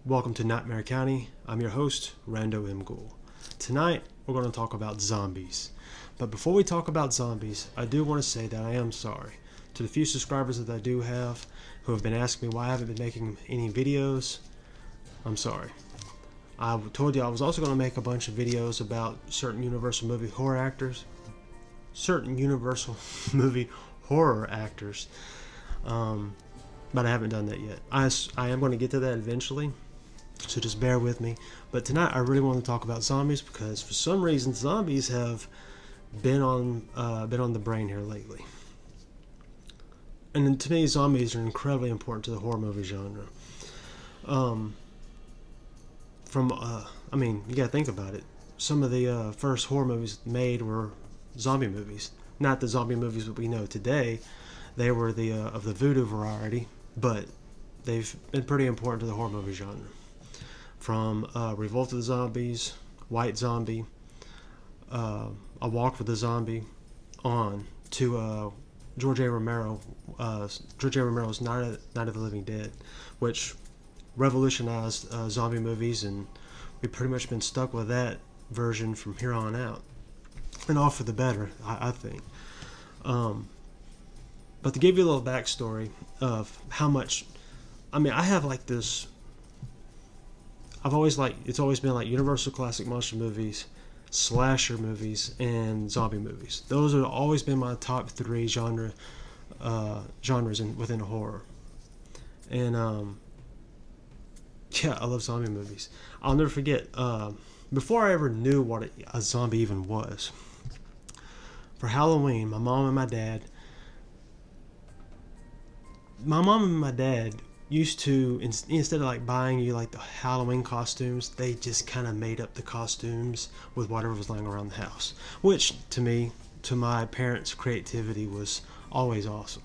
Welcome to Nightmare County. I'm your host, Rando M. Ghoul. Tonight, we're going to talk about zombies. But before we talk about zombies, I do want to say that I am sorry to the few subscribers that I do have who have been asking me why I haven't been making any videos. I'm sorry. I told you I was also going to make a bunch of videos about certain Universal movie horror actors. But I haven't done that yet. I am going to get to that eventually, so just bear with me. But tonight I really want to talk about zombies because for some reason zombies have been on the brain here lately. And to me, zombies are incredibly important to the horror movie genre. You gotta think about it. Some of the first horror movies made were zombie movies. Not the zombie movies that we know today. They were of the voodoo variety, but they've been pretty important to the horror movie genre. From Revolt of the Zombies, White Zombie, A Walk with the Zombie, on to George A. Romero's Night of the Living Dead, which revolutionized zombie movies, and we've pretty much been stuck with that version from here on out, and all for the better, I think. But to give you a little backstory of how much, I have like this. It's always been like Universal classic monster movies, slasher movies, and zombie movies. Those have always been my top three genres within horror. And I love zombie movies. I'll never forget. Before I ever knew what a zombie even was, for Halloween, my mom and my dad used to, instead of like buying you like the Halloween costumes, they just kind of made up the costumes with whatever was lying around the house, which to my parents' creativity was always awesome.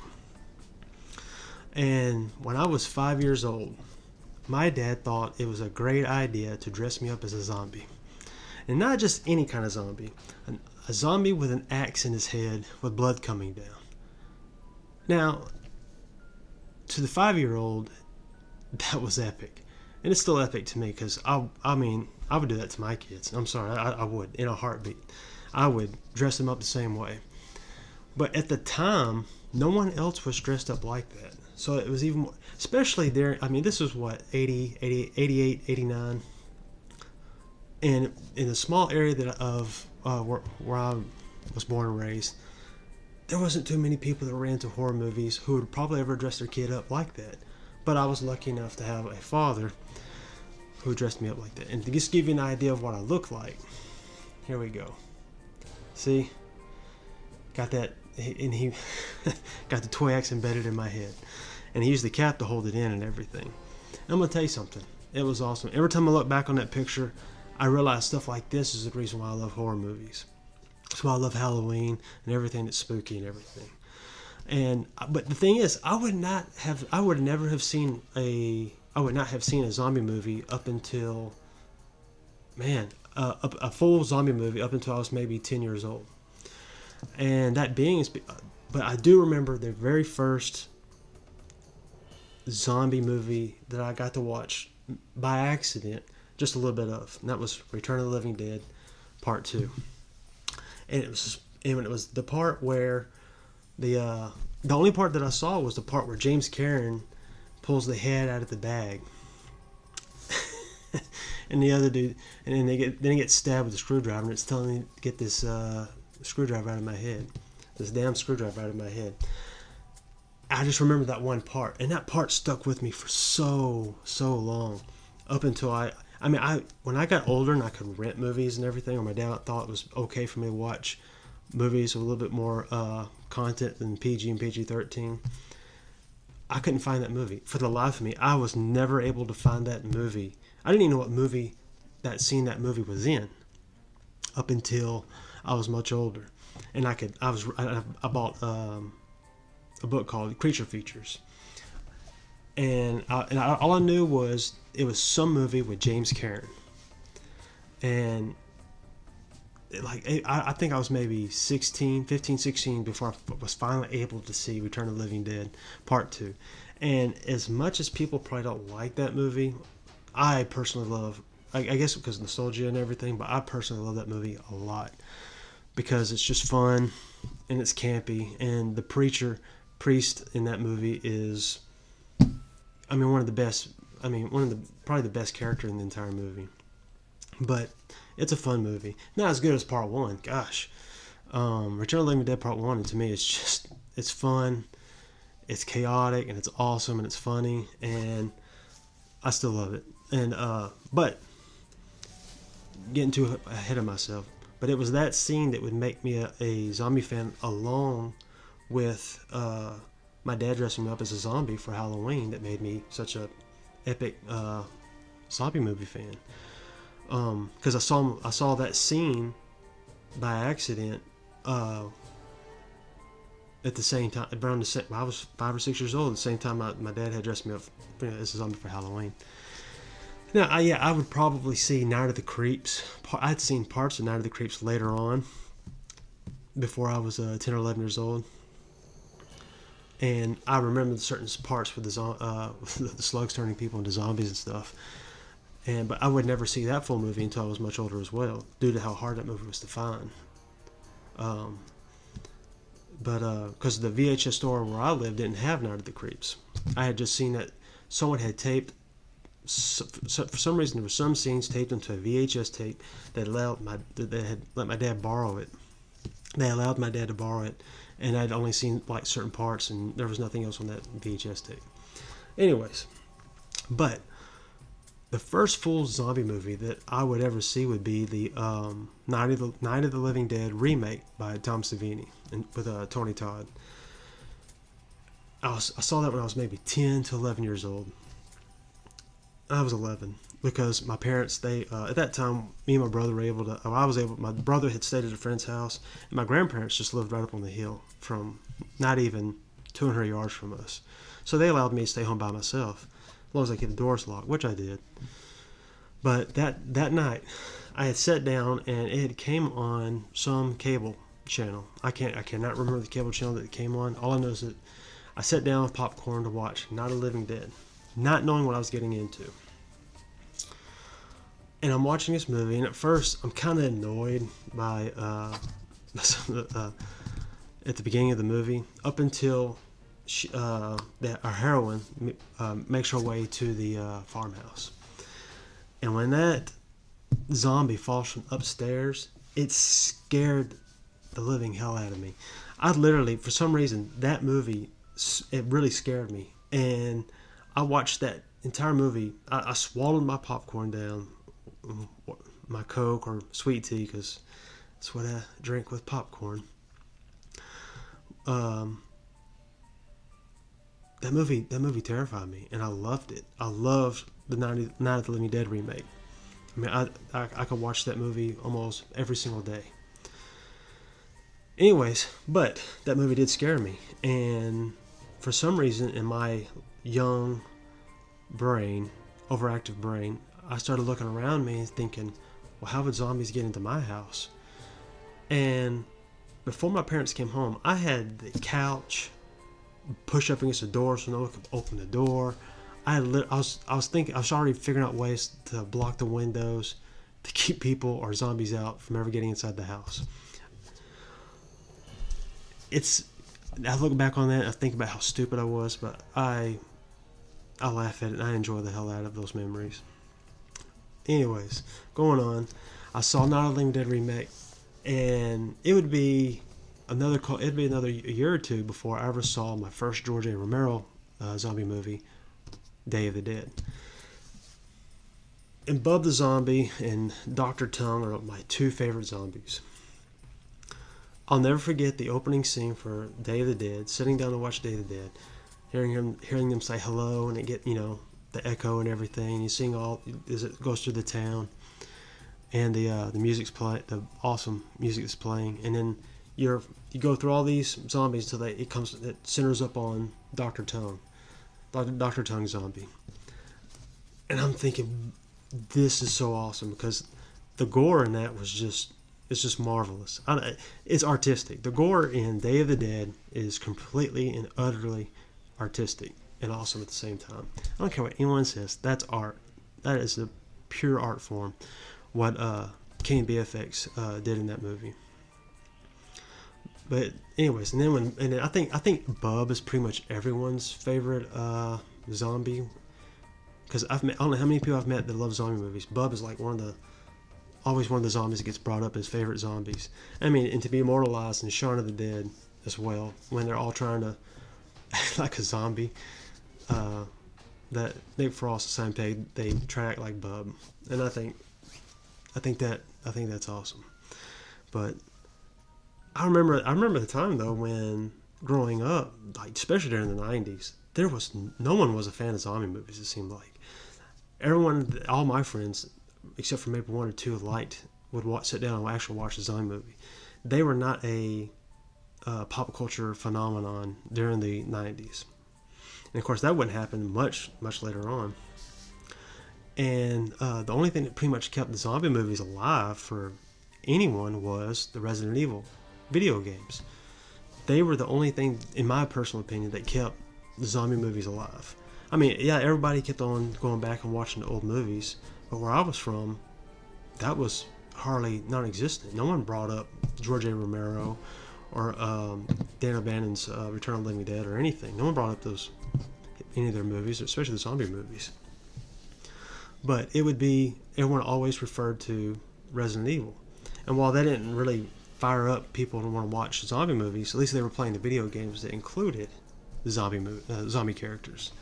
And when I was 5 years old, my dad thought it was a great idea to dress me up as a zombie. And not just any kind of zombie, a zombie with an axe in his head with blood coming down. Now, to the 5-year-old, that was epic. And it's still epic to me because I would do that to my kids. I'm sorry, I would, in a heartbeat. I would dress them up the same way. But at the time, no one else was dressed up like that. So it was even more, especially there. This was what, 88, 89. And in a small area where I was born and raised, there wasn't too many people that were into horror movies who would probably ever dress their kid up like that. But I was lucky enough to have a father who dressed me up like that. And to just give you an idea of what I look like, here we go. See? Got that, and he got the toy axe embedded in my head. And he used the cap to hold it in and everything. And I'm going to tell you something. It was awesome. Every time I look back on that picture, I realize stuff like this is the reason why I love horror movies. That's why I love Halloween and everything that's spooky and everything. But the thing is, I would not have seen a zombie movie up until, a full zombie movie up until I was maybe 10 years old. And but I do remember the very first zombie movie that I got to watch by accident, just a little bit of, and that was Return of the Living Dead, Part 2. And it was the part where the only part that I saw was the part where James Cameron pulls the head out of the bag, and the other dude, and then he gets stabbed with a screwdriver, and it's telling me to get this screwdriver out of my head, this damn screwdriver out of my head. I just remember that one part, and that part stuck with me for so long, up until when I got older and I could rent movies and everything, or my dad thought it was okay for me to watch movies with a little bit more content than PG and PG-13, I couldn't find that movie. For the life of me, I was never able to find that movie. I didn't even know what movie that movie was in up until I was much older. And I bought a book called Creature Features. And all I knew was it was some movie with James Cameron. And I think I was maybe 15, 16 before I was finally able to see Return of the Living Dead Part 2. And as much as people probably don't like that movie, I personally love. I guess because of nostalgia and everything, but I personally love that movie a lot because it's just fun and it's campy. And the priest in that movie is, I mean, one of the best. I mean, one of the probably the best character in the entire movie. But it's a fun movie. Not as good as Part One. Gosh, Return of the Living Dead Part One, and to me, it's fun, it's chaotic, and it's awesome, and it's funny, and I still love it. And but getting too ahead of myself. But it was that scene that would make me a zombie fan, along with my dad dressing me up as a zombie for Halloween, that made me such a epic zombie movie fan. Because I saw that scene by accident at the same time, around the same, I was 5 or 6 years old. At the same time, my dad had dressed me up as a zombie for Halloween. Now, I would probably see Night of the Creeps. I'd seen parts of Night of the Creeps later on, before I was 10 or 11 years old. And I remember certain parts with the slugs turning people into zombies and stuff. But I would never see that full movie until I was much older as well, due to how hard that movie was to find. Because the VHS store where I lived didn't have Night of the Creeps. I had just seen that someone had taped. So for some reason, there were some scenes taped into a VHS tape that they had let my dad borrow it. They allowed my dad to borrow it, and I'd only seen like certain parts, and there was nothing else on that VHS tape. Anyways, but the first full zombie movie that I would ever see would be the Night of the Living Dead remake by Tom Savini and with Tony Todd. I saw that when I was maybe 10 to 11 years old. I was 11 because my parents, they at that time, me and my brother were able to. My brother had stayed at a friend's house, and my grandparents just lived right up on the hill, from not even 200 yards from us. So they allowed me to stay home by myself, as long as I kept the doors locked, which I did. But that night, I had sat down and it came on some cable channel. I cannot remember the cable channel that it came on. All I know is that I sat down with popcorn to watch Night of the Living Dead, not knowing what I was getting into. And I'm watching this movie, and at first I'm kind of annoyed by at the beginning of the movie, up until our heroine makes her way to the farmhouse. And when that zombie falls from upstairs, it scared the living hell out of me. I literally, for some reason, that movie, it really scared me. And I watched that entire movie. I swallowed my popcorn down, my Coke or sweet tea, because that's what I drink with popcorn. That movie terrified me, and I loved it. I loved the Night of the Living Dead remake. I mean, I could watch that movie almost every single day. Anyways, but that movie did scare me, and for some reason in my young brain, overactive brain, I started looking around me and thinking, well, how would zombies get into my house? And before my parents came home, I had the couch push up against the door so no one could open the door. I was already figuring out ways to block the windows to keep people or zombies out from ever getting inside the house. I look back on that and I think about how stupid I was, but I laugh at it and I enjoy the hell out of those memories. Anyways, going on, I saw Night of the Living Dead remake, and it would be another year or two before I ever saw my first George A. Romero zombie movie, Day of the Dead. And Bub the Zombie and Dr. Tongue are my two favorite zombies. I'll never forget the opening scene for Day of the Dead, sitting down to watch Day of the Dead, hearing them say hello, and it get, the echo and everything. You seeing all as it goes through the town, and the music's playing, the awesome music is playing, and then you go through all these zombies until it centers up on Dr. Tongue, Dr. Tongue zombie, and I'm thinking, this is so awesome because the gore in that it's just marvelous. It's artistic. The gore in Day of the Dead is completely and utterly artistic and awesome at the same time. I don't care what anyone says. That's art. that is a pure art form. What Kane BFX did in that movie. But anyways, and then I think Bub is pretty much everyone's favorite zombie. Because I don't know how many people I've met that love zombie movies. Bub is like always one of the zombies that gets brought up as favorite zombies. I mean, and to be immortalized in Shaun of the Dead as well, when they're all trying to act like a zombie. That Nick Frost, the same peg, they try to act like Bub, and I think that's awesome. But I remember the time though when growing up, like especially during the '90s, no one was a fan of zombie movies. It seemed like all my friends, except for maybe one or two, would sit down and actually watch a zombie movie. They were not a pop culture phenomenon during the '90s. And of course, that wouldn't happen much later on. And the only thing that pretty much kept the zombie movies alive for anyone was the Resident Evil video games. They were the only thing, in my personal opinion, that kept the zombie movies alive. I mean, yeah, everybody kept on going back and watching the old movies, but where I was from, that was hardly non-existent. No one brought up George A. Romero or Dan O'Bannon's Return of the Living Dead or anything. No one brought up any of their movies, especially the zombie movies. But everyone always referred to Resident Evil. And while that didn't really fire up people to want to watch zombie movies, at least they were playing the video games that included the zombie characters.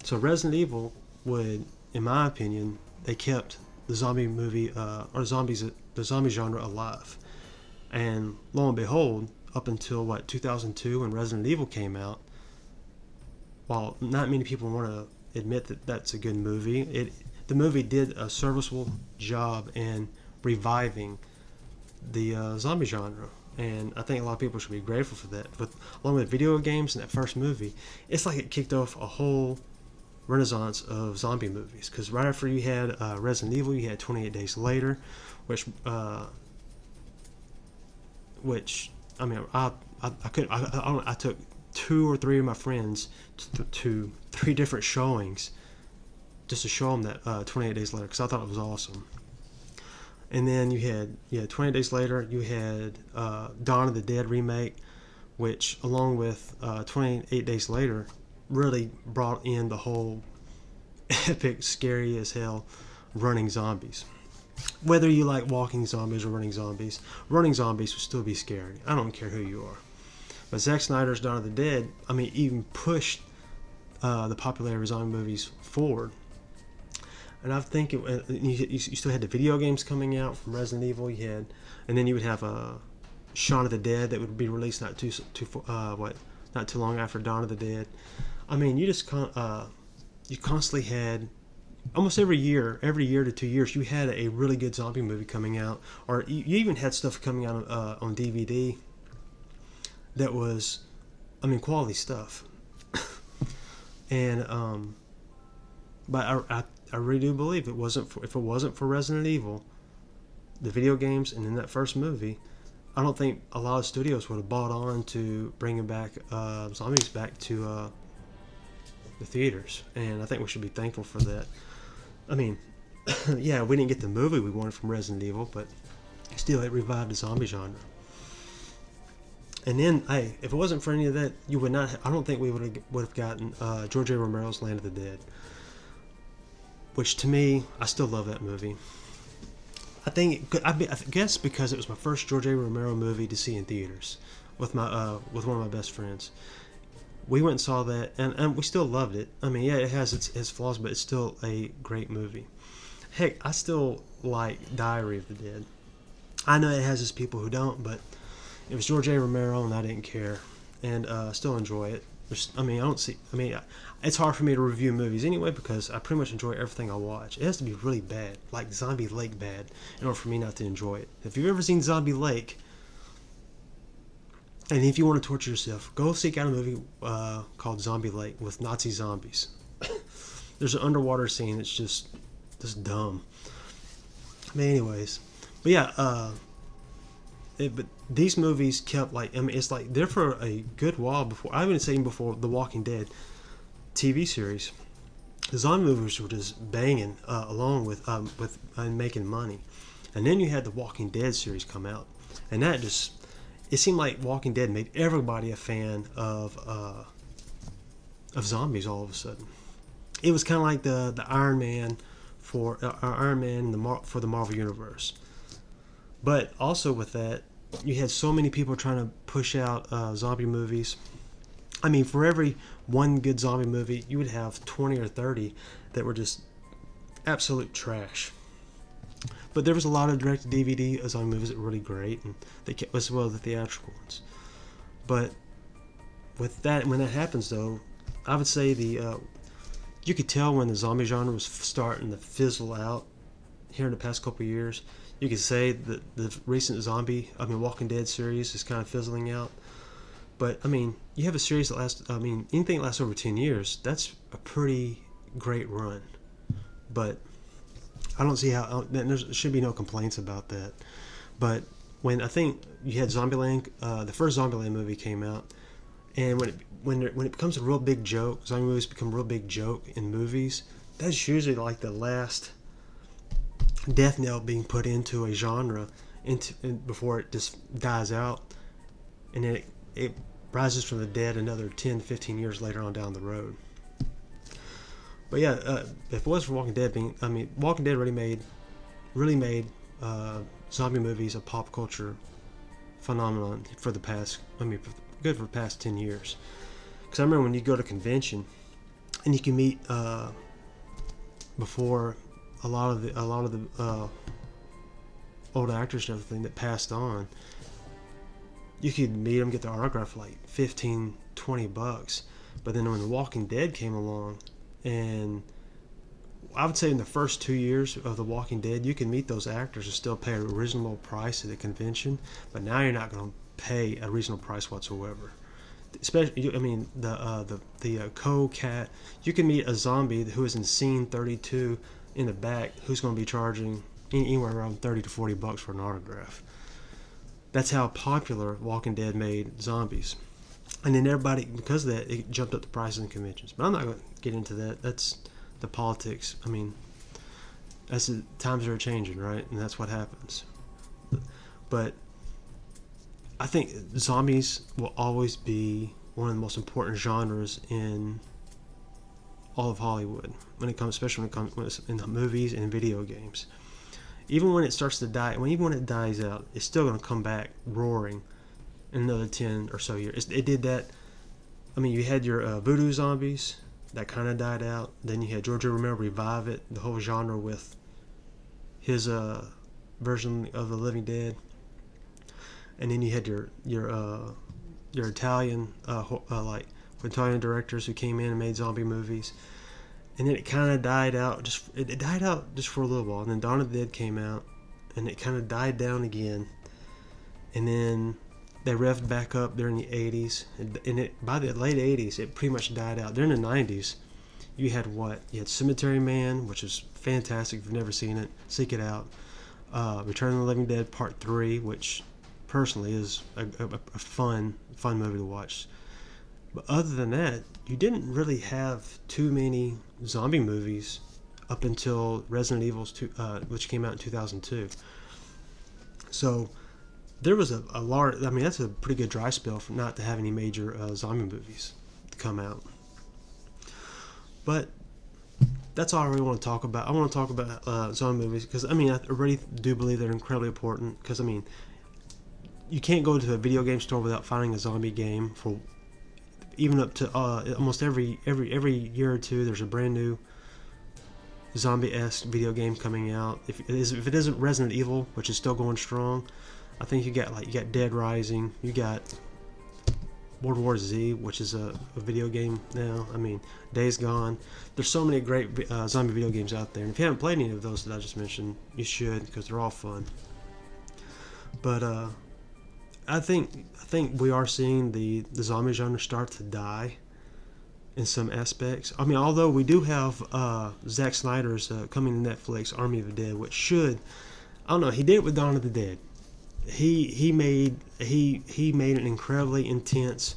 So Resident Evil would, in my opinion, they kept the zombie movie the zombie genre alive. And lo and behold, up until 2002 when Resident Evil came out, while not many people want to admit that that's a good movie, the movie did a serviceable job in reviving the zombie genre, and I think a lot of people should be grateful for that. But along with video games and that first movie, it's like it kicked off a whole renaissance of zombie movies. Because right after you had Resident Evil, you had 28 Days Later, which I mean, I took 2 or 3 of my friends to 3 different showings just to show them that 28 Days Later, because I thought it was awesome. And then you had 28 Days Later, you had Dawn of the Dead remake, which along with 28 Days Later really brought in the whole epic, scary as hell running zombies. Whether you like walking zombies or running zombies will still be scary. I don't care who you are. But Zack Snyder's Dawn of the Dead, I mean, even pushed the popularity of zombie movies forward. And I think you still had the video games coming out from Resident Evil. And then you would have Shaun of the Dead that would be released not too long after Dawn of the Dead. I mean, you constantly had, almost every year to 2 years, you had a really good zombie movie coming out, or you even had stuff coming out on DVD that was, I mean, quality stuff. And but I really do believe if it wasn't for Resident Evil, the video games, and then that first movie, I don't think a lot of studios would have bought on to bringing back zombies back to the theaters. And I think we should be thankful for that. I mean, yeah, we didn't get the movie we wanted from Resident Evil, but still, it revived the zombie genre. And then, hey, if it wasn't for any of that, you would not. I don't think we would have gotten George A. Romero's Land of the Dead, which to me, I still love that movie. I guess because it was my first George A. Romero movie to see in theaters with one of my best friends. We went and saw that, and we still loved it. I mean, yeah, it has its flaws, but it's still a great movie. Heck, I still like Diary of the Dead. I know it has its people who don't, but it was George A. Romero, and I didn't care, and still enjoy it. It's hard for me to review movies anyway because I pretty much enjoy everything I watch. It has to be really bad, like Zombie Lake bad, in order for me not to enjoy it. If you've ever seen Zombie Lake, and if you want to torture yourself, go seek out a movie called Zombie Lake with Nazi zombies. There's an underwater scene that's just dumb. But anyways, but yeah, but these movies kept it's like there for a good while before. I haven't seen before The Walking Dead TV series. The zombie movies were just banging along with making money. And then you had the Walking Dead series come out, and that just it seemed like Walking Dead made everybody a fan of zombies all of a sudden. It was kind of like the Iron Man for Iron Man for the Marvel Universe. But also with that, you had so many people trying to push out zombie movies. I mean, for every one good zombie movie, you would have 20 or 30 that were just absolute trash. But there was a lot of direct DVD zombie movies that were really great, and they kept, as well as the theatrical ones. But with that, when that happens, though, I would say you could tell when the zombie genre was starting to fizzle out here in the past couple of years. You could say that the recent Walking Dead series is kind of fizzling out. But, I mean, you have a series that lasts, anything that lasts over 10 years, that's a pretty great run. But I don't see how, there should be no complaints about that. But when I think you had Zombieland, the first Zombieland movie came out, and when it becomes a real big joke, zombie movies become a real big joke in movies, that's usually like the last death knell being put into a genre before it just dies out, and then it rises from the dead another 10, 15 years later on down the road. But yeah, if it was for Walking Dead Walking Dead really made zombie movies a pop culture phenomenon for the past, for the past 10 years. Because I remember when you go to convention and you can meet before a lot of the old actors and everything that passed on, you could meet them, get their autograph for like $15-20. But then when The Walking Dead came along, and I would say in the first 2 years of The Walking Dead, you can meet those actors and still pay a reasonable price at the convention. But now you're not going to pay a reasonable price whatsoever. Especially, the co-cat. You can meet a zombie who is in scene 32 in the back, who's going to be charging anywhere around $30 to $40 for an autograph. That's how popular Walking Dead made zombies. And then everybody, because of that, it jumped up the prices in conventions. But I'm not going to get into that. That's the politics. That's the times are changing, right? And that's what happens. But I think zombies will always be one of the most important genres in all of Hollywood, especially when it comes in the movies and video games. Even when it starts to die, even when it dies out, it's still going to come back roaring in another 10 or so years. It did that. You had your voodoo zombies that kind of died out. Then you had George Romero revive it, the whole genre, with his version of The Living Dead. And then you had your Italian Italian directors who came in and made zombie movies. And then it kind of died out. It died out just for a little while. And then Dawn of the Dead came out, and it kind of died down again. And then they revved back up during the 80s. And by the late 80s, it pretty much died out. During the 90s, you had Cemetery Man, which is fantastic. If you've never seen it, seek it out. Return of the Living Dead Part 3, which personally is a fun movie to watch. But other than that, you didn't really have too many zombie movies up until Resident Evil 2, which came out in 2002. So there was a large. That's a pretty good dry spell for not to have any major zombie movies come out. But that's all I really want to talk about. I want to talk about zombie movies because I really do believe they're incredibly important. Because you can't go to a video game store without finding a zombie game for even up to almost every year or two. There's a brand new zombie-esque video game coming out. If it isn't Resident Evil, which is still going strong, I think you got Dead Rising, you got World War Z, which is a video game now. Days Gone. There's so many great zombie video games out there, and if you haven't played any of those that I just mentioned, you should, because they're all fun. But I think we are seeing the zombie genre start to die in some aspects. Although we do have Zack Snyder's coming to Netflix, Army of the Dead, which should, I don't know, he did it with Dawn of the Dead. He made an incredibly intense,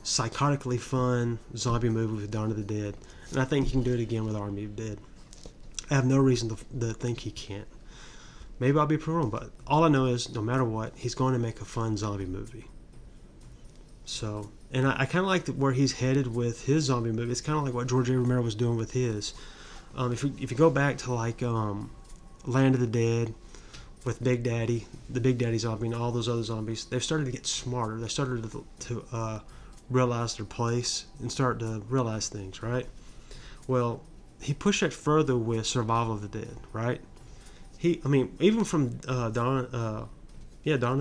psychotically fun zombie movie with Dawn of the Dead. and I think he can do it again with Army of Dead. I have no reason to think he can't. Maybe I'll be proven wrong, but all I know is no matter what, he's going to make a fun zombie movie. So, and I kind of like where he's headed with his zombie movie. It's kind of like what George A. Romero was doing with his. If you go back to like Land of the Dead with Big Daddy, the Big Daddy zombie, and all those other zombies, they've started to get smarter. They started to realize their place and start to realize things, right? Well, he pushed that further with Survival of the Dead, right? Even from Dawn of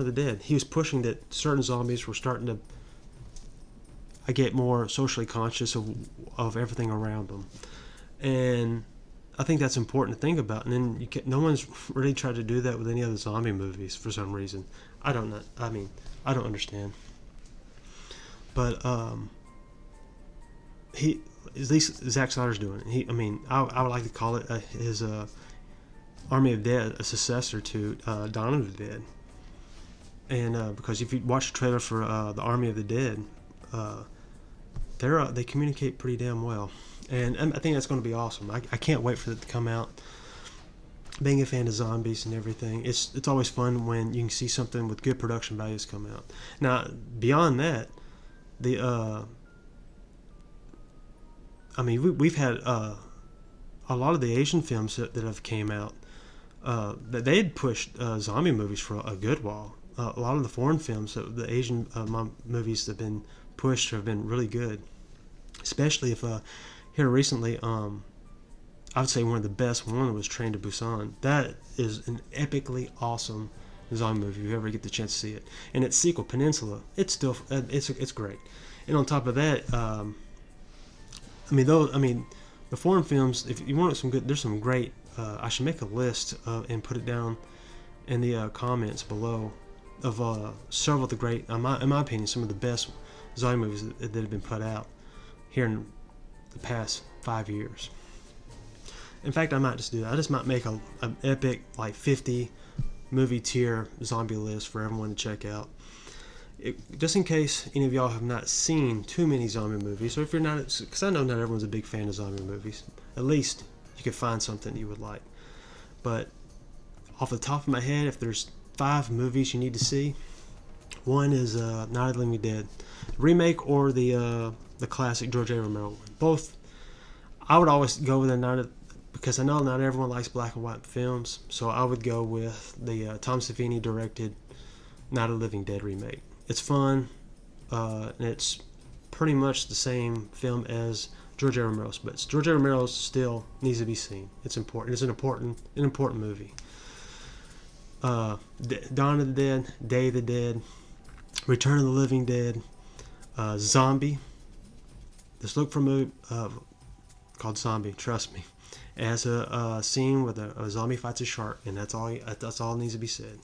the Dead, he was pushing that certain zombies were starting to get more socially conscious of everything around them, and I think that's important to think about. And then no one's really tried to do that with any other zombie movies for some reason. I don't know. I don't understand. But at least Zack Snyder's doing it. I would like to call it his Army of Dead, a successor to Dawn of the Dead. And because if you watch the trailer for the Army of the Dead, they communicate pretty damn well. And I think that's going to be awesome. I can't wait for it to come out. Being a fan of zombies and everything, it's always fun when you can see something with good production values come out. Now, beyond that, we've had a lot of the Asian films that have came out that they had pushed zombie movies for a good while. A lot of the foreign films, the Asian movies that have been pushed have been really good. Especially if here recently, I would say one of the best one was Train to Busan. That is an epically awesome zombie movie if you ever get the chance to see it. And its sequel, Peninsula, it's still it's great. And on top of that, the foreign films, if you want some good, there's some great. I should make a list and put it down in the comments below of several of the great, in my opinion, some of the best zombie movies that have been put out here in the past 5 years. In fact, I might just do that. I just might make an epic, like 50 movie tier zombie list for everyone to check out. Just in case any of y'all have not seen too many zombie movies, or if you're not, because I know not everyone's a big fan of zombie movies, at least you could find something you would like. But off the top of my head, if there's 5 movies you need to see, one is Night of the Living Dead, remake, or the classic George A. Romero one. Both, I would always go with because I know not everyone likes black and white films, so I would go with the Tom Savini directed Night of the Living Dead remake. It's fun, and it's pretty much the same film as George A. Romero's, but George A. Romero's still needs to be seen. It's important. It's an important movie. Dawn of the Dead, Day of the Dead, Return of the Living Dead, Zombie. Just look for a movie called Zombie. Trust me, it has a scene where a zombie fights a shark, and that's all needs to be said.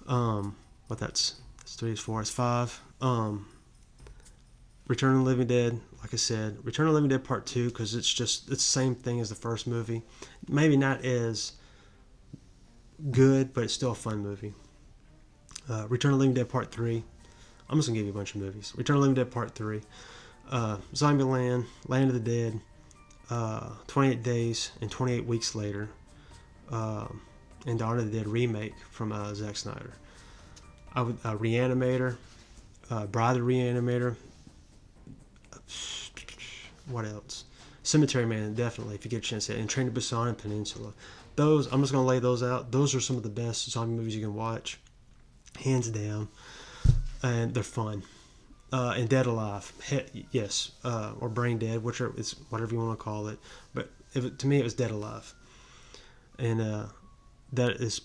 But that's 3, 4, it's 5. Return of the Living Dead, like I said, Return of the Living Dead Part 2, because it's the same thing as the first movie. Maybe not as good, but it's still a fun movie. Return of the Living Dead Part 3. I'm just going to give you a bunch of movies. Return of the Living Dead Part 3. Zombieland, Land of the Dead, 28 Days and 28 Weeks Later, and Dawn of the Dead remake from Zack Snyder. I would Reanimator, Bride of the Reanimator. What else? Cemetery Man, definitely, if you get a chance to. And Train to Busan and Peninsula. Those, I'm just going to lay those out. Those are some of the best zombie movies you can watch, hands down. And they're fun. And Dead Alive, yes, or Brain Dead, it's whatever you want to call it. But to me, it was Dead Alive. And that is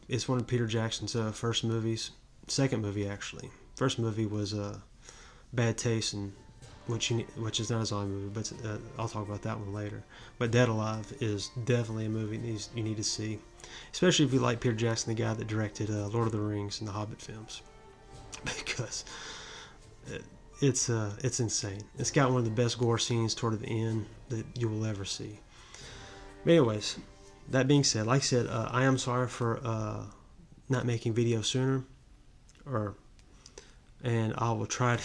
it's one of Peter Jackson's first movies. Second movie, actually. First movie was Bad Taste, which is not a zombie movie, but I'll talk about that one later. But Dead Alive is definitely a movie you need to see, especially if you like Peter Jackson, the guy that directed Lord of the Rings and the Hobbit films, because it's insane. It's got one of the best gore scenes toward the end that you will ever see. But anyways, that being said, like I said, I am sorry for not making videos sooner, and I will try to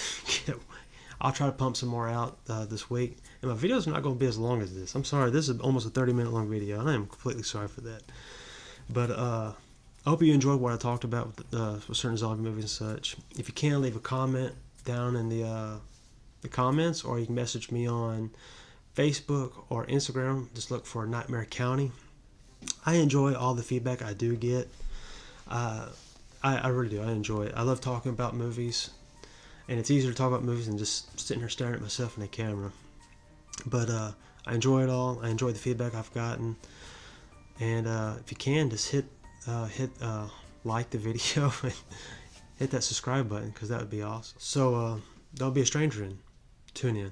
I'll try to pump some more out this week. And my videos are not going to be as long as this. I'm sorry, this is almost a 30-minute long video, and I am completely sorry for that. But I hope you enjoyed what I talked about with certain zombie movies and such. If you can, leave a comment down in the comments, or you can message me on Facebook or Instagram. Just look for Nightmare County. I enjoy all the feedback I do get. I really do. I enjoy it. I love talking about movies, and it's easier to talk about movies than just sitting here staring at myself in the camera. But I enjoy it all. I enjoy the feedback I've gotten, and if you can, just hit like the video and hit that subscribe button, because that would be awesome. So don't be a stranger and tune in.